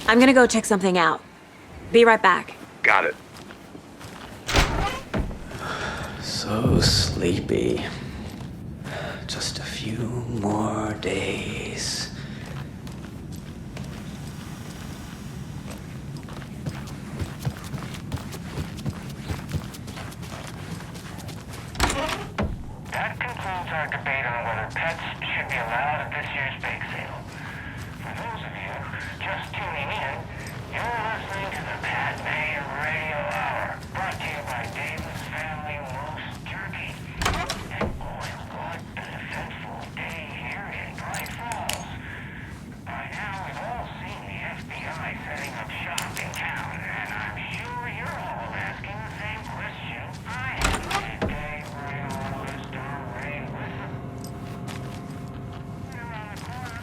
I'm gonna go check something out. Be right back. Got it. So sleepy. Just a few more days. That concludes our debate on whether pets should be allowed at this year's bake sale. For those of you just tuning in, you're listening to the Pat Mayer Radio Hour, brought to you by Davis Family Roast Jerky. And boy, what an eventful day here in Bright Falls. By now, we've all seen the FBI setting up shop in town, and I'm sure you're all asking the same question I am. Today, Mr. Ray Wilson. We're around the corner.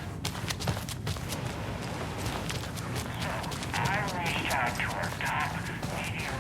So, I reached out to our top media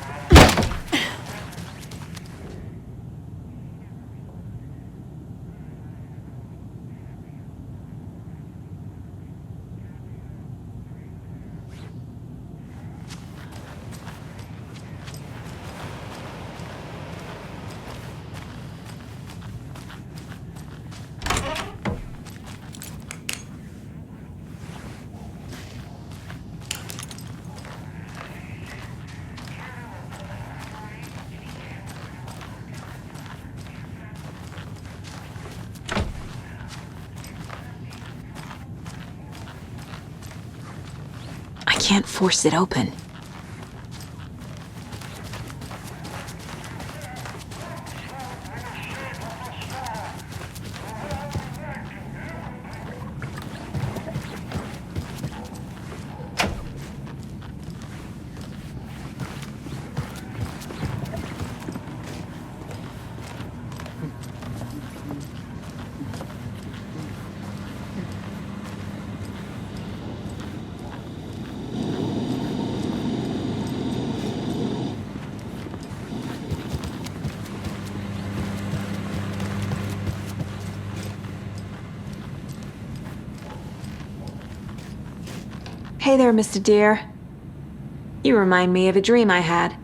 I can't force it open. Hey there, Mr. Deer. You remind me of a dream I had.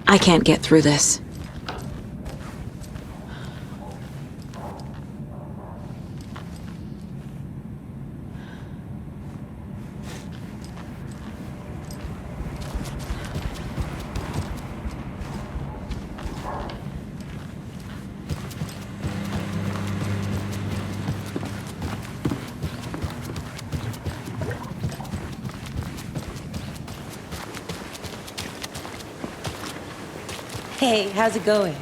I can't get through this. Hey, how's it going?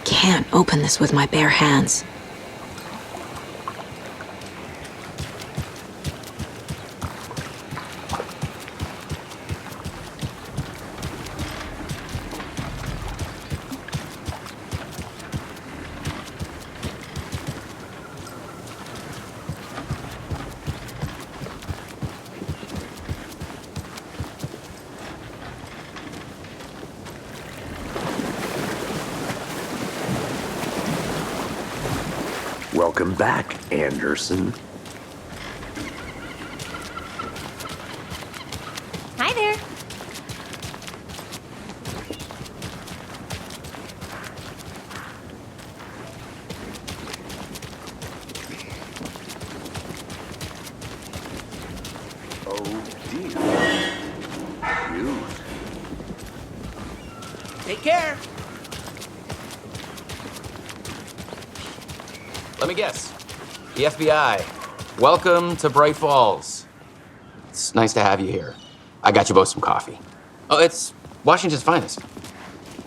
Can't open this with my bare hands. Welcome back, Anderson. Hi there. Oh, dear. You. Take care. Let me guess. The FBI. Welcome to Bright Falls. It's nice to have you here. I got you both some coffee. Oh, it's Washington's finest.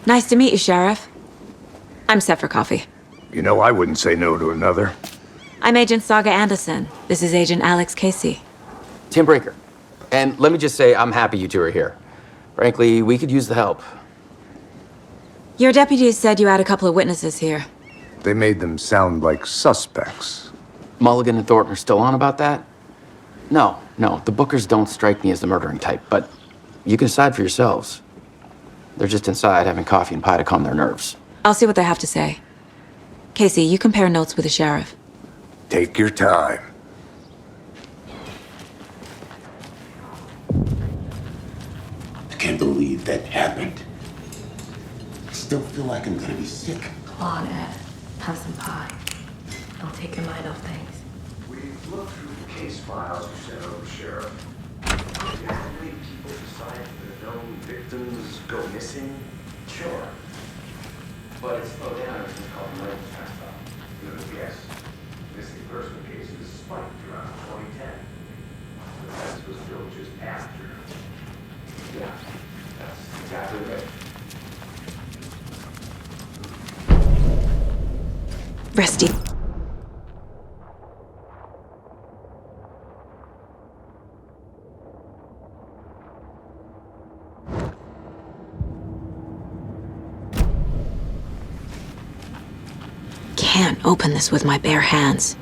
Nice to meet you, Sheriff. I'm set for coffee. You know, I wouldn't say no to another. I'm Agent Saga Anderson. This is Agent Alex Casey. Tim Breaker. And let me just say, I'm happy you two are here. Frankly, we could use the help. Your deputies said you had a couple of witnesses here. They made them sound like suspects. Mulligan and Thornton are still on about that? No, the Bookers don't strike me as the murdering type, but you can decide for yourselves. They're just inside having coffee and pie to calm their nerves. I'll see what they have to say. Casey, you compare notes with the sheriff. Take your time. I can't believe that happened. I still feel like I'm gonna be sick. Come on, Ed. Have some pie. It'll take your mind off things. We've looked through the case files you sent over, Sheriff. Generally, people decide that known victims go missing. Sure. But it's slowed down ever since Call from Rikers passed out. Yes, missing person cases spiked around 2010. The test was built just after. Yeah, that's exactly right. Rusty. Can't open this with my bare hands.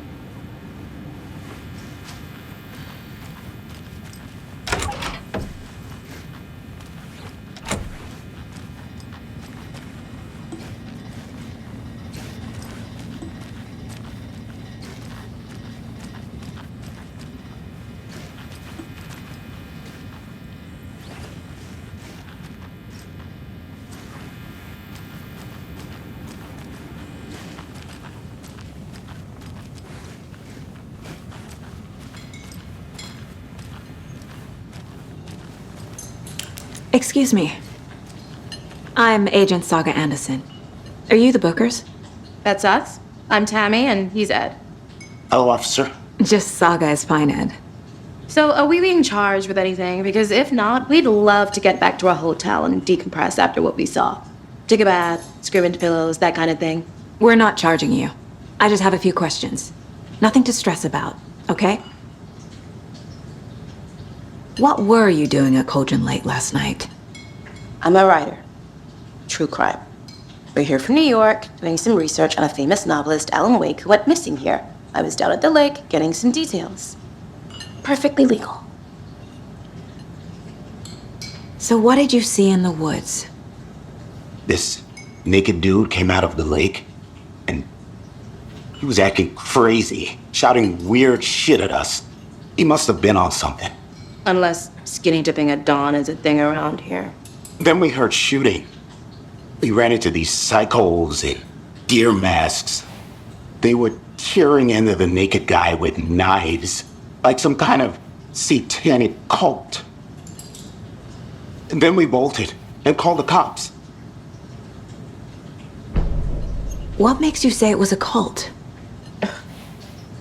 Excuse me. I'm Agent Saga Anderson. Are you the Bookers? That's us. I'm Tammy, and he's Ed. Hello, officer. Just Saga is fine, Ed. So, are we being charged with anything? Because if not, we'd love to get back to our hotel and decompress after what we saw. Take a bath, scream into pillows, that kind of thing. We're not charging you. I just have a few questions. Nothing to stress about, okay? What were you doing at Cauldron Lake last night? I'm a writer. True crime. We're here from New York, doing some research on a famous novelist, Alan Wake, who went missing here. I was down at the lake, getting some details. Perfectly legal. So what did you see in the woods? This naked dude came out of the lake, and he was acting crazy, shouting weird shit at us. He must have been on something. Unless skinny dipping at dawn is a thing around here. Then we heard shooting. We ran into these psychos in deer masks. They were tearing into the naked guy with knives, like some kind of satanic cult. And then we bolted and called the cops. What makes you say it was a cult?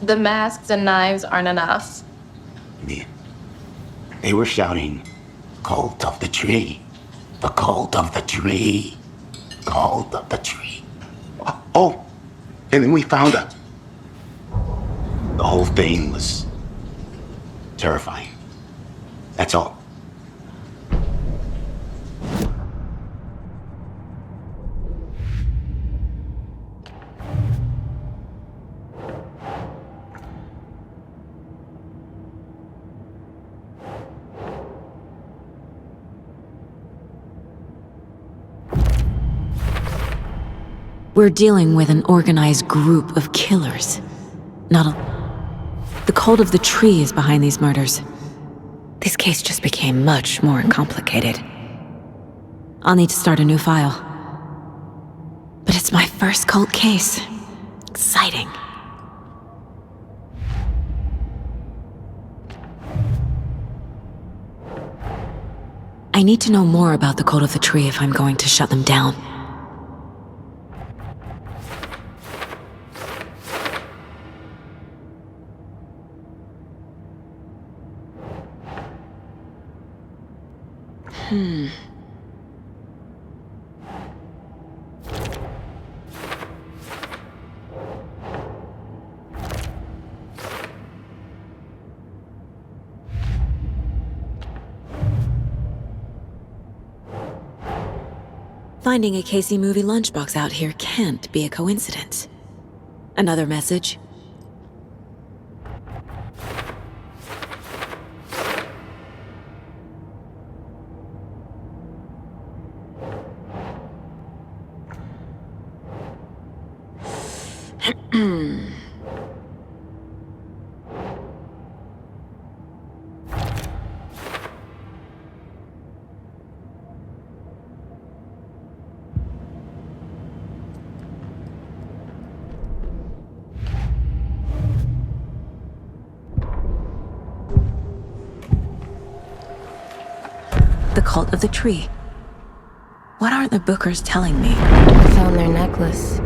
The masks and knives aren't enough. They were shouting, "Cult of the tree, the cult of the tree, cult of the tree." Oh, and then we found her. The whole thing was terrifying. That's all. We're dealing with an organized group of killers. Not a... The cult of the tree is behind these murders. This case just became much more complicated. I'll need to start a new file. But it's my first cult case. Exciting. I need to know more about the cult of the tree if I'm going to shut them down. Finding a Casey movie lunchbox out here can't be a coincidence. Another message? The Cult of the Tree. What are the Bookers telling me? I found their necklace.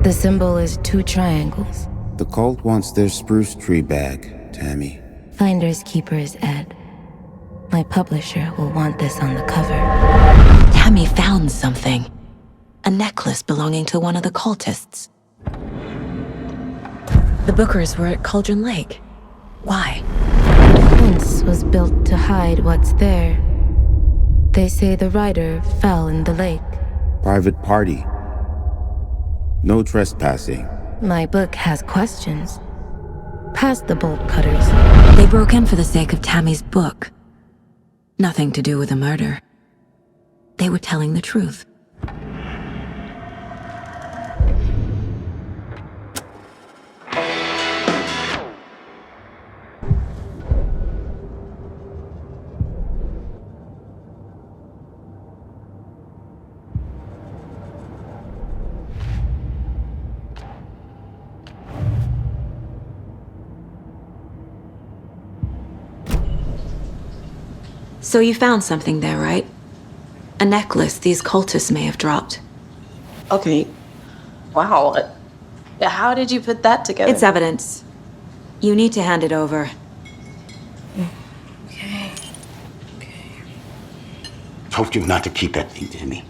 The symbol is 2 triangles. The cult wants their spruce tree back, Tammy. Finders keepers, Ed. My publisher will want this on the cover. Tammy found something. A necklace belonging to one of the cultists. The Bookers were at Cauldron Lake. Why? The fence was built to hide what's there. They say the rider fell in the lake. Private party. No trespassing. My book has questions. Past the bolt cutters. They broke in for the sake of Tammy's book. Nothing to do with the murder. They were telling the truth. So you found something there, right? A necklace these cultists may have dropped. Okay. Wow. How did you put that together? It's evidence. You need to hand it over. Okay. Told you not to keep that thing, Tammy.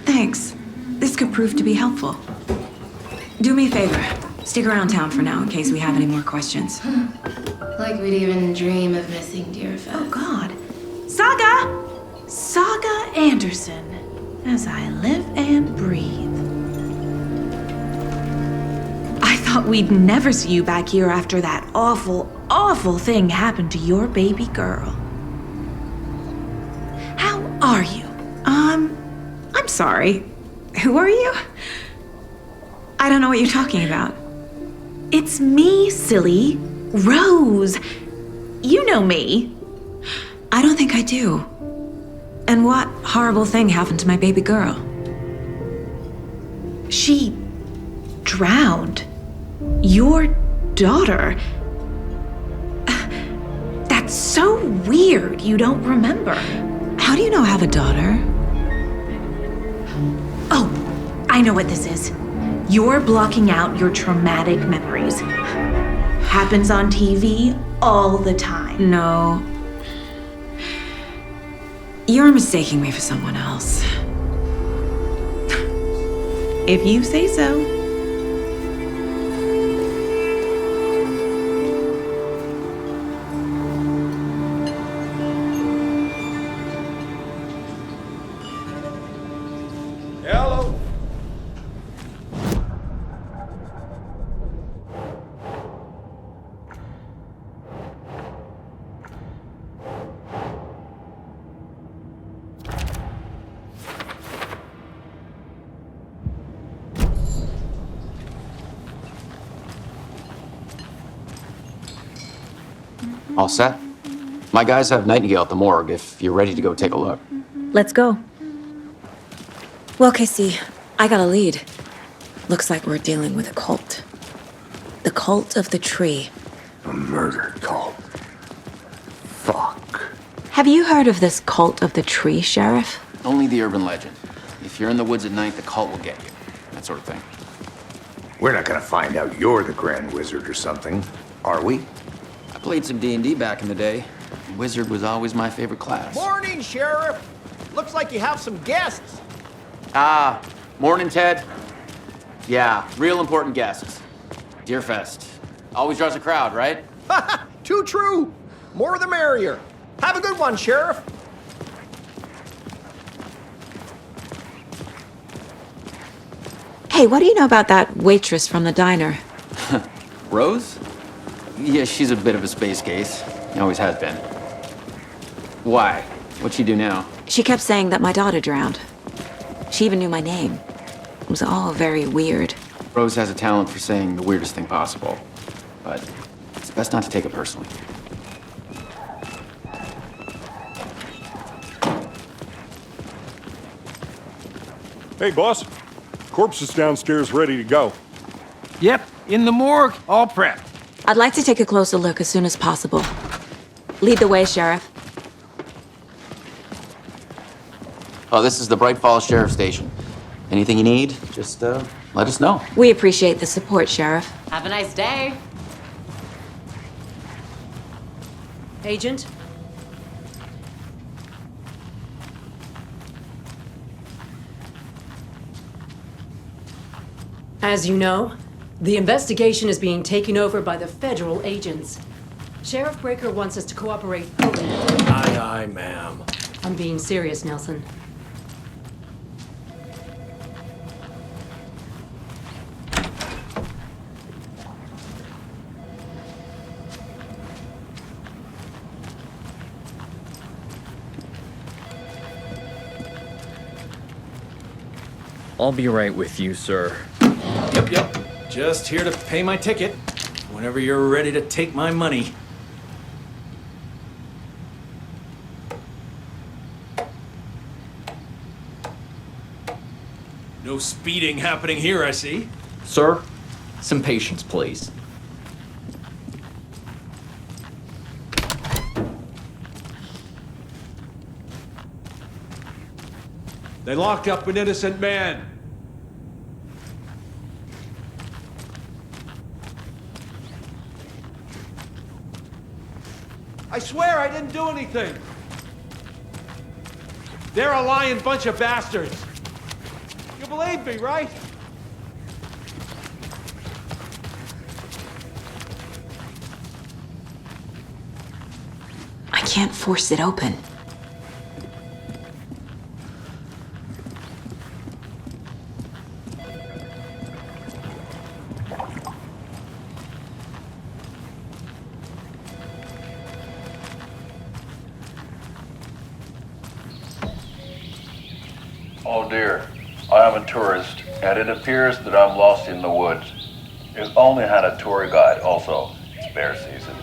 Thanks. This could prove to be helpful. Do me a favor. Stick around town for now in case we have any more questions. Like we'd even dream of missing Deerfest. Oh, God. Saga! Saga Anderson. As I live and breathe. I thought we'd never see you back here after that awful, awful thing happened to your baby girl. How are you? I'm sorry. Who are you? I don't know what you're talking about. It's me, silly. Rose. You know me. I don't think I do. And what horrible thing happened to my baby girl? She drowned. Your daughter. That's so weird you don't remember. How do you know I have a daughter? Oh, I know what this is. You're blocking out your traumatic memories. Happens on TV all the time. No. You're mistaking me for someone else. If you say so. Hello. All set? My guys have Nightingale at the morgue if you're ready to go take a look. Let's go. Well, Casey, I got a lead. Looks like we're dealing with a cult. The Cult of the Tree. A murder cult. Fuck. Have you heard of this Cult of the Tree, Sheriff? Only the urban legend. If you're in the woods at night, the cult will get you. That sort of thing. We're not gonna find out you're the Grand Wizard or something, are we? I played some D&D back in the day. Wizard was always my favorite class. Morning, Sheriff. Looks like you have some guests. Ah, morning, Ted. Yeah, real important guests. Deerfest. Always draws a crowd, right? Too true. More the merrier. Have a good one, Sheriff. Hey, what do you know about that waitress from the diner? Rose? Yeah, she's a bit of a space case. Always has been. Why? What'd she do now? She kept saying that my daughter drowned. She even knew my name. It was all very weird. Rose has a talent for saying the weirdest thing possible. But it's best not to take it personally. Hey, boss. Corpse is downstairs ready to go. Yep, in the morgue, all prepped. I'd like to take a closer look as soon as possible. Lead the way, Sheriff. Oh, this is the Bright Falls Sheriff Station. Anything you need, just let us know. We appreciate the support, Sheriff. Have a nice day. Agent? As you know, the investigation is being taken over by the federal agents. Sheriff Breaker wants us to cooperate fully. Aye, aye, ma'am. I'm being serious, Nelson. I'll be right with you, sir. Yep. Just here to pay my ticket. Whenever you're ready to take my money. No speeding happening here, I see. Sir, some patience, please. They locked up an innocent man. I swear I didn't do anything. They're a lying bunch of bastards. You believe me, right? I can't force it open. Oh dear, I am a tourist, and it appears that I'm lost in the woods. I've only had a tour guide also. It's bear season.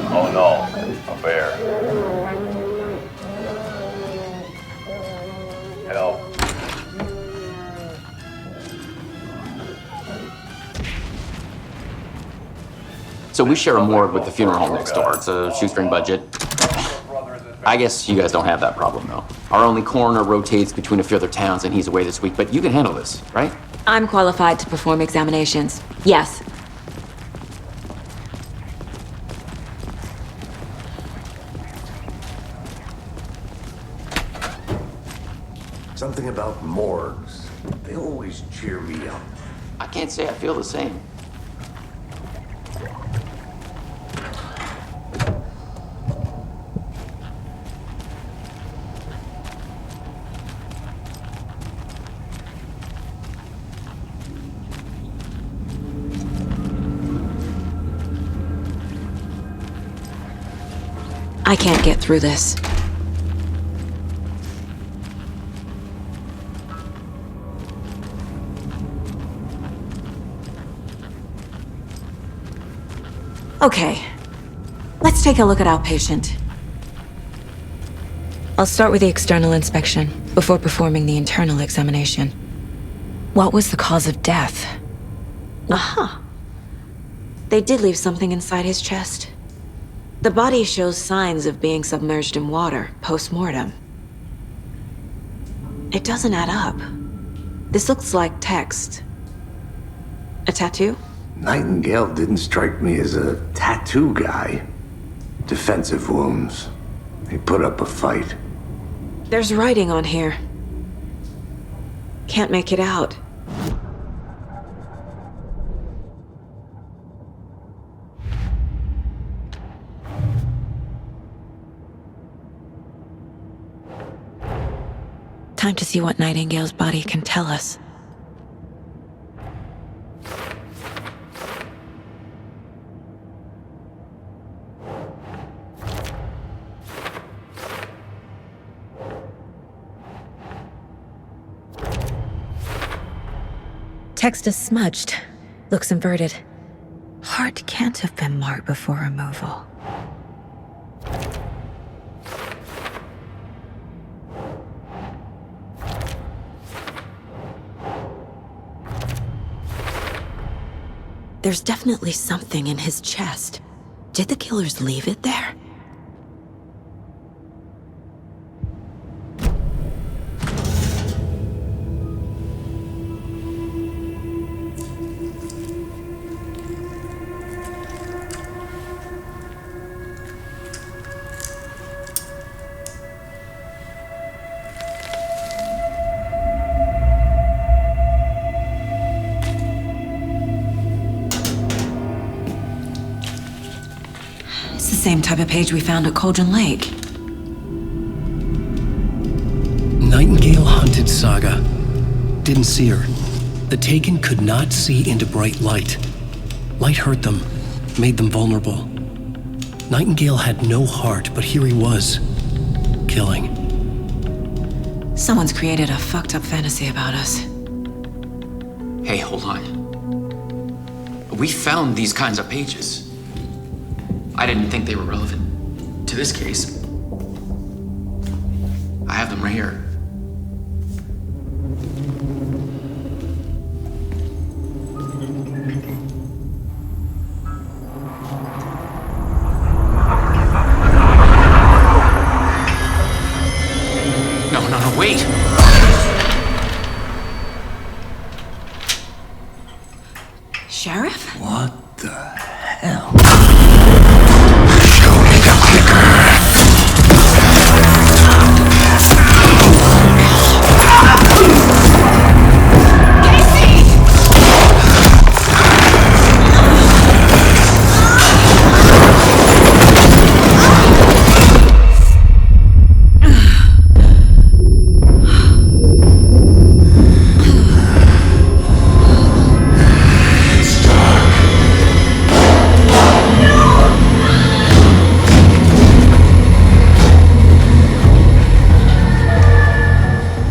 Oh no, a bear. Help. So we share a morgue with the funeral home next door. It's a shoestring budget. I guess you guys don't have that problem, though. Our only coroner rotates between a few other towns, and he's away this week, but you can handle this, right? I'm qualified to perform examinations. Yes. Something about morgues. They always cheer me up. I can't say I feel the same. I can't get through this. Okay, let's take a look at our patient. I'll start with the external inspection before performing the internal examination. What was the cause of death? Aha! They did leave something inside his chest. The body shows signs of being submerged in water post-mortem. It doesn't add up. This looks like text. A tattoo? Nightingale didn't strike me as a tattoo guy. Defensive wounds. He put up a fight. There's writing on here. Can't make it out. Time to see what Nightingale's body can tell us. Text is smudged. Looks inverted. Heart can't have been marked before removal. There's definitely something in his chest. Did the killers leave it there? It's the same type of page we found at Cauldron Lake. Nightingale hunted Saga. Didn't see her. The Taken could not see into bright light. Light hurt them, made them vulnerable. Nightingale had no heart, but here he was, killing. Someone's created a fucked up fantasy about us. Hey, hold on. We found these kinds of pages. I didn't think they were relevant to this case. I have them right here. No, wait! Sheriff? What the hell?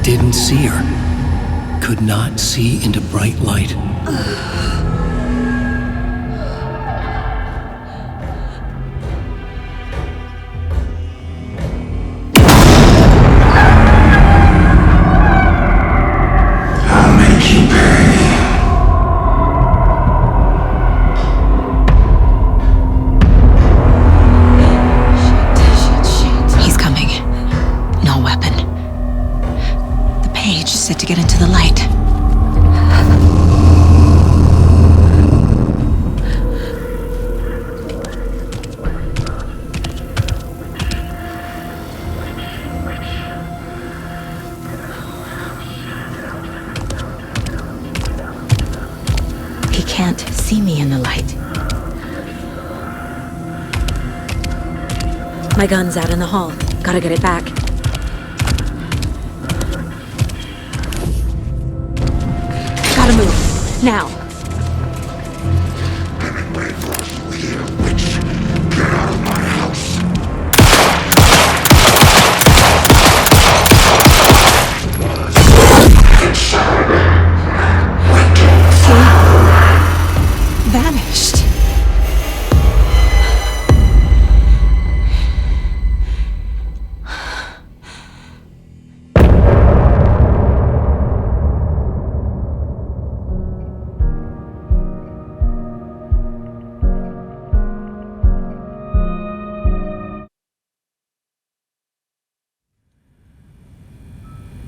Didn't see her. Could not see into bright light. I'll make you pay. He's coming. No weapon. The page set to get into the light. He can't see me in the light. My gun's out in the hall. Gotta get it back. Gotta move. Now. Vanished.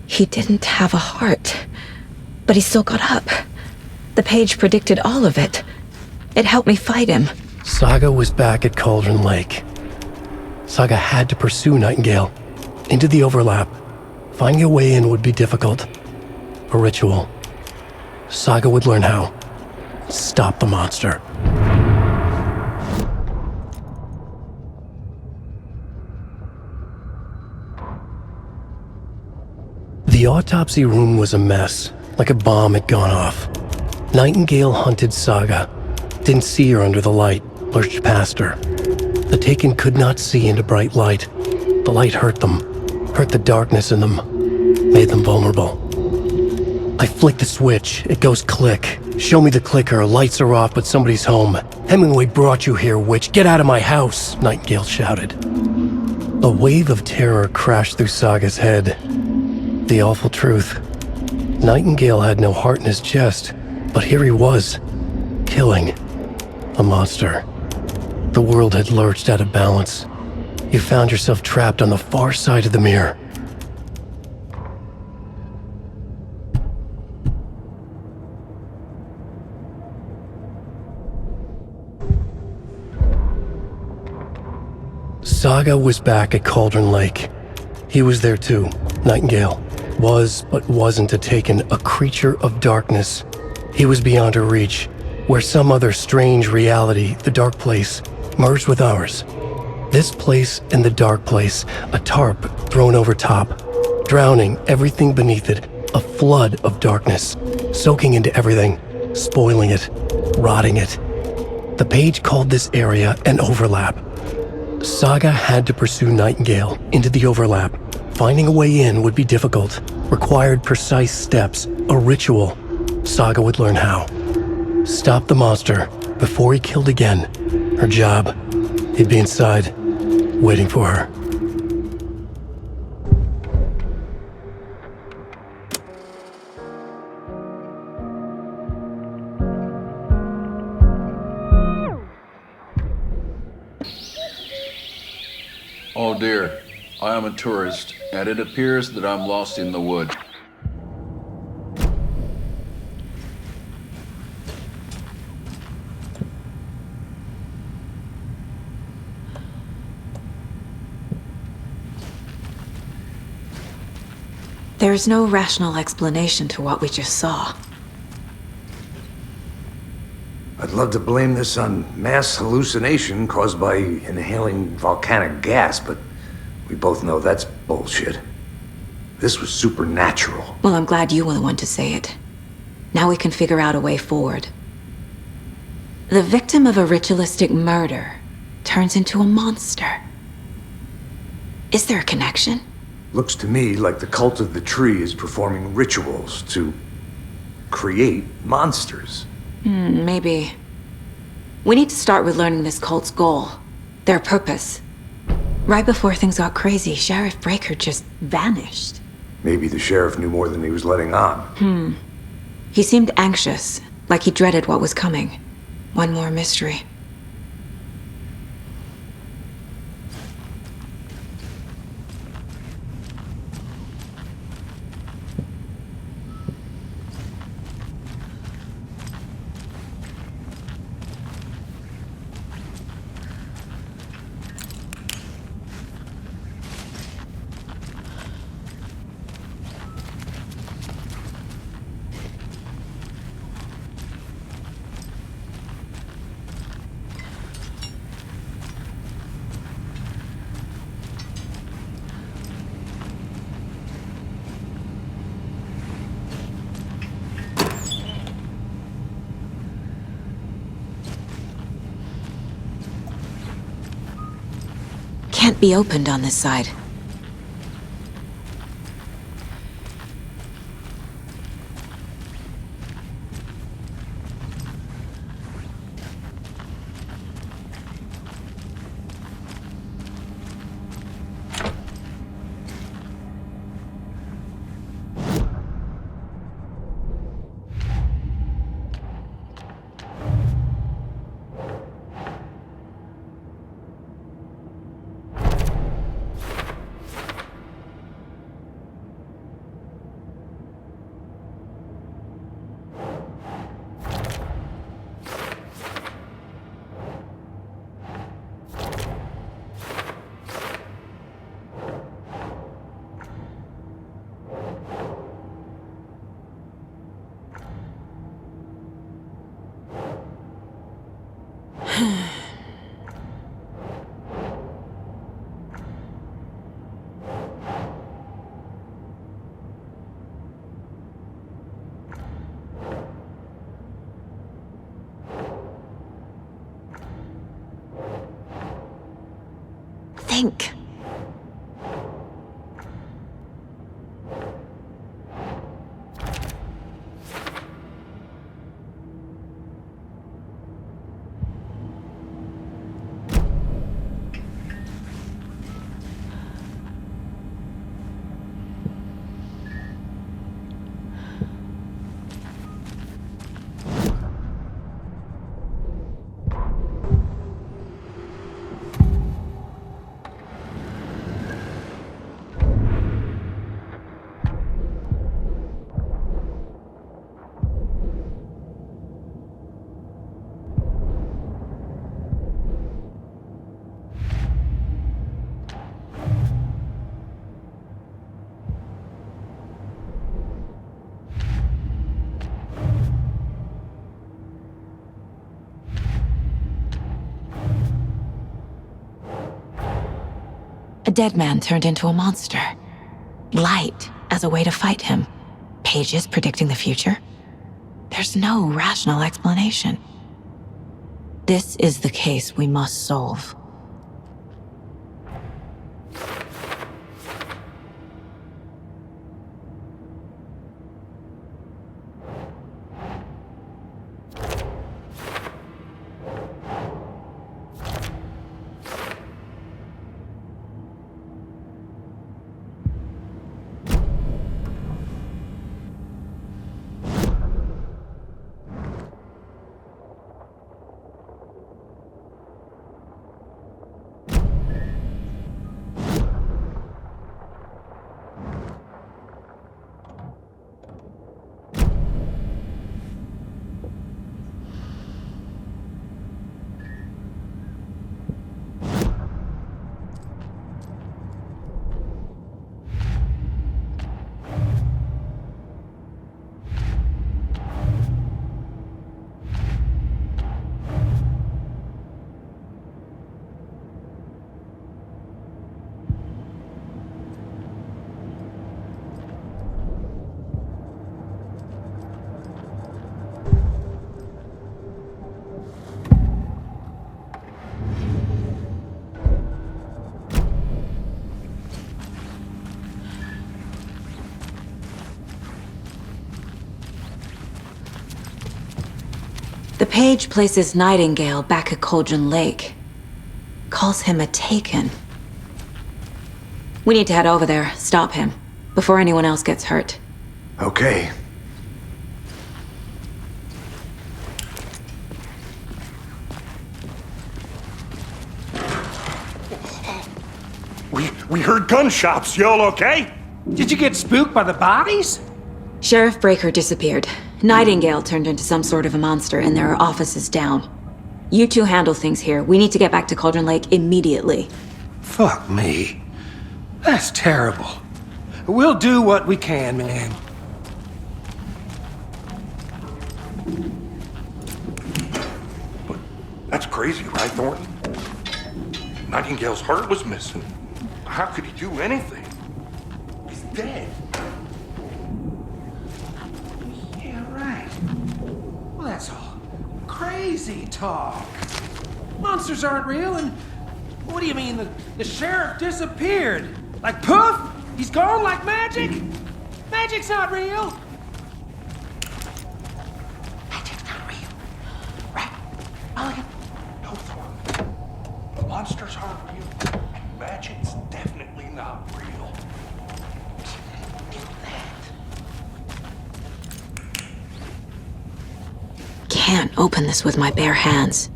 He didn't have a heart, but he still got up. The page predicted all of it. It helped me fight him. Saga was back at Cauldron Lake. Saga had to pursue Nightingale. Into the overlap. Finding a way in would be difficult. A ritual. Saga would learn how. Stop the monster. The autopsy room was a mess, like a bomb had gone off. Nightingale hunted Saga. Didn't see her under the light, lurched past her. The Taken could not see into bright light. The light hurt them, hurt the darkness in them, made them vulnerable. I flick the switch, it goes click. Show me the clicker, lights are off, but somebody's home. Hemingway brought you here, witch. Get out of my house, Nightingale shouted. A wave of terror crashed through Saga's head. The awful truth. Nightingale had no heart in his chest, but here he was, killing a monster. The world had lurched out of balance. You found yourself trapped on the far side of the mirror. Saga was back at Cauldron Lake. He was there too, Nightingale. Was, but wasn't a Taken, a creature of darkness. He was beyond her reach, where some other strange reality, the dark place, merged with ours. This place and the dark place, a tarp thrown over top, drowning everything beneath it, a flood of darkness, soaking into everything, spoiling it, rotting it. The page called this area an overlap. Saga had to pursue Nightingale into the overlap. Finding a way in would be difficult, required precise steps, a ritual. Saga would learn how. Stop the monster before he killed again. Her job. He'd be inside, waiting for her. Oh dear, I am a tourist, and it appears that I'm lost in the woods. There is no rational explanation to what we just saw. I'd love to blame this on mass hallucination caused by inhaling volcanic gas, but we both know that's bullshit. This was supernatural. Well, I'm glad you were the one to say it. Now we can figure out a way forward. The victim of a ritualistic murder turns into a monster. Is there a connection? Looks to me like the cult of the tree is performing rituals to create monsters. Maybe. We need to start with learning this cult's goal, their purpose. Right before things got crazy, Sheriff Breaker just vanished. Maybe the sheriff knew more than he was letting on. He seemed anxious, like he dreaded what was coming. One more mystery. Can't be opened on this side. think. A dead man turned into a monster. Light as a way to fight him. Pages predicting the future. There's no rational explanation. This is the case we must solve. The page places Nightingale back at Cauldron Lake. Calls him a Taken. We need to head over there, stop him, before anyone else gets hurt. Okay. We heard gunshots. Y'all okay? Did you get spooked by the bodies? Sheriff Breaker disappeared. Nightingale turned into some sort of a monster, and there are offices down. You two handle things here. We need to get back to Cauldron Lake immediately. Fuck me. That's terrible. We'll do what we can, man. But that's crazy, right, Thornton? Nightingale's heart was missing. How could he do anything? He's dead. Yeah, right. Well, that's all crazy talk. Monsters aren't real, and what do you mean the sheriff disappeared? Like poof? He's gone like magic? Magic's not real. Magic's not real. Right? Mulligan? No, Thornton. The monsters aren't real. And magic's definitely not real. Can't open this with my bare hands.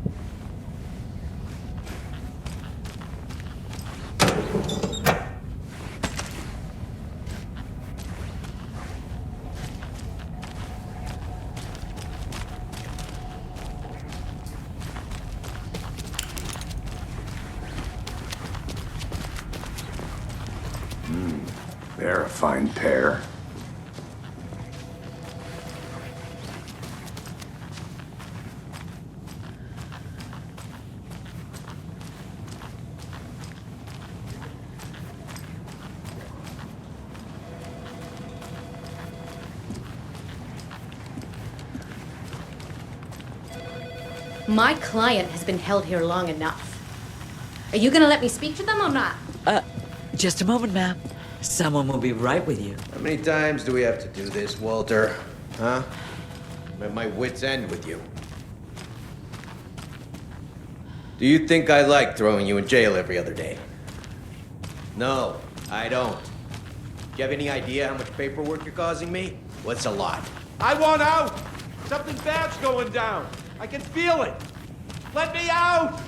They're a fine pair. My client has been held here long enough. Are you gonna let me speak to them or not? Just a moment, ma'am. Someone will be right with you. How many times do we have to do this, Walter? Huh? I'm at my wit's end with you. Do you think I like throwing you in jail every other day? No, I don't. Do you have any idea how much paperwork you're causing me? What's a lot? I want out! Something bad's going down. I can feel it. Let me out!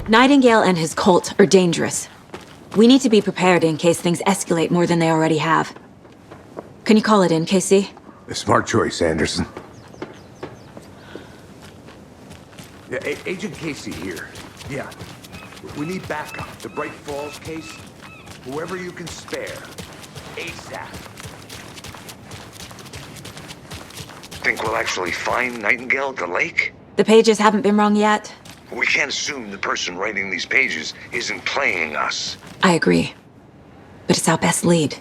Nightingale and his cult are dangerous. We need to be prepared in case things escalate more than they already have. Can you call it in, KC? A smart choice, Anderson. Yeah, Agent Casey here. Yeah. We need backup. The Bright Falls case. Whoever you can spare. ASAP. Think we'll actually find Nightingale at the lake? The pages haven't been wrong yet. We can't assume the person writing these pages isn't playing us. I agree. But it's our best lead.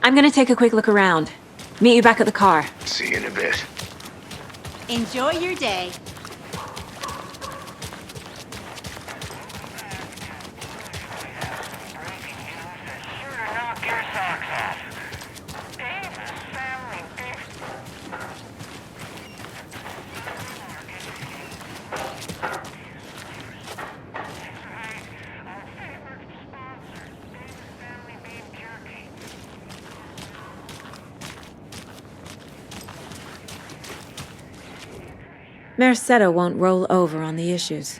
I'm gonna take a quick look around. Meet you back at the car. See you in a bit. Enjoy your day. Mercado won't roll over on the issues.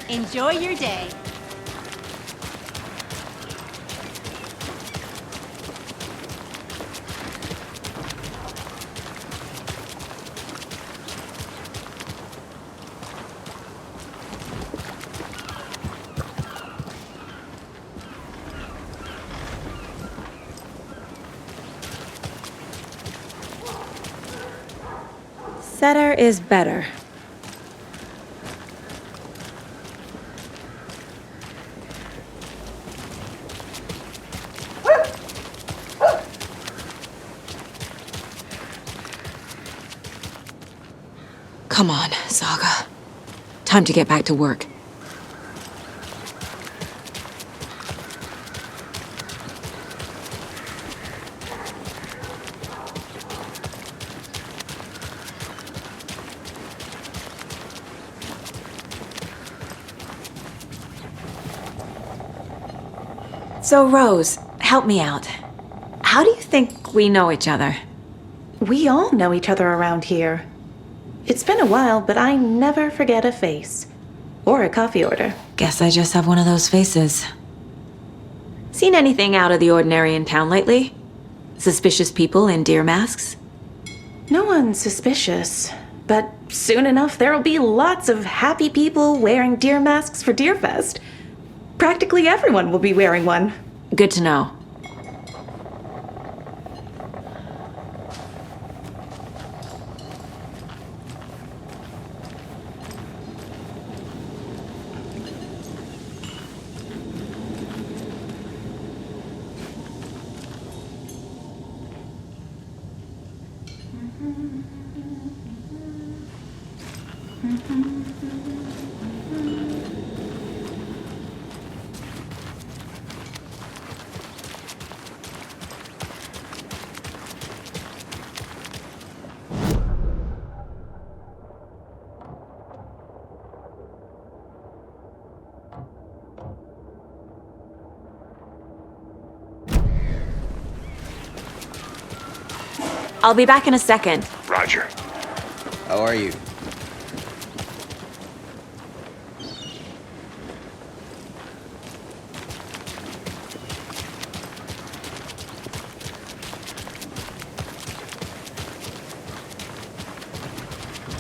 Enjoy your day. Better is better. Come on, Saga. Time to get back to work. So, Rose, help me out. How do you think we know each other? We all know each other around here. It's been a while, but I never forget a face. Or a coffee order. Guess I just have one of those faces. Seen anything out of the ordinary in town lately? Suspicious people in deer masks? No one's suspicious. But soon enough, there'll be lots of happy people wearing deer masks for Deerfest. Practically everyone will be wearing one. Good to know. I'll be back in a second. Roger. How are you?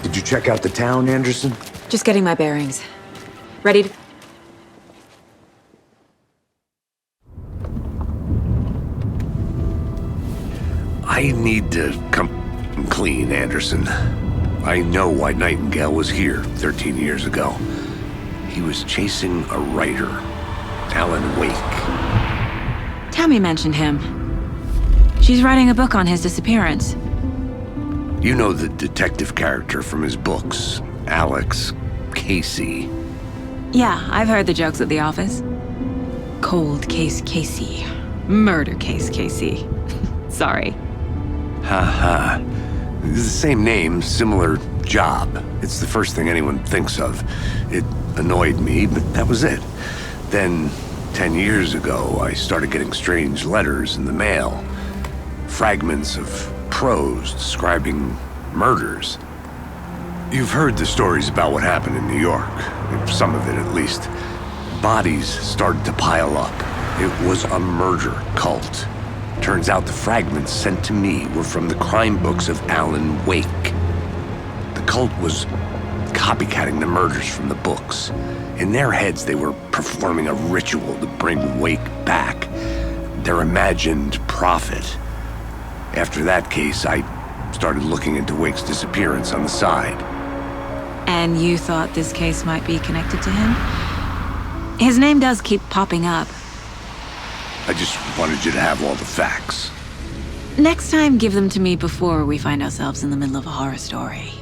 Did you check out the town, Anderson? Just getting my bearings. Ready to... I need to come clean, Anderson. I know why Nightingale was here 13 years ago. He was chasing a writer, Alan Wake. Tammy mentioned him. She's writing a book on his disappearance. You know the detective character from his books, Alex Casey. Yeah, I've heard the jokes at the office. Cold case Casey. Murder case Casey. Sorry. Ha. The same name, similar job. It's the first thing anyone thinks of. It annoyed me, but that was it. Then, 10 years ago, I started getting strange letters in the mail. Fragments of prose describing murders. You've heard the stories about what happened in New York. Some of it, at least. Bodies started to pile up. It was a murder cult. Turns out the fragments sent to me were from the crime books of Alan Wake. The cult was copycatting the murders from the books. In their heads, they were performing a ritual to bring Wake back. Their imagined prophet. After that case, I started looking into Wake's disappearance on the side. And you thought this case might be connected to him? His name does keep popping up. I just wanted you to have all the facts. Next time, give them to me before we find ourselves in the middle of a horror story.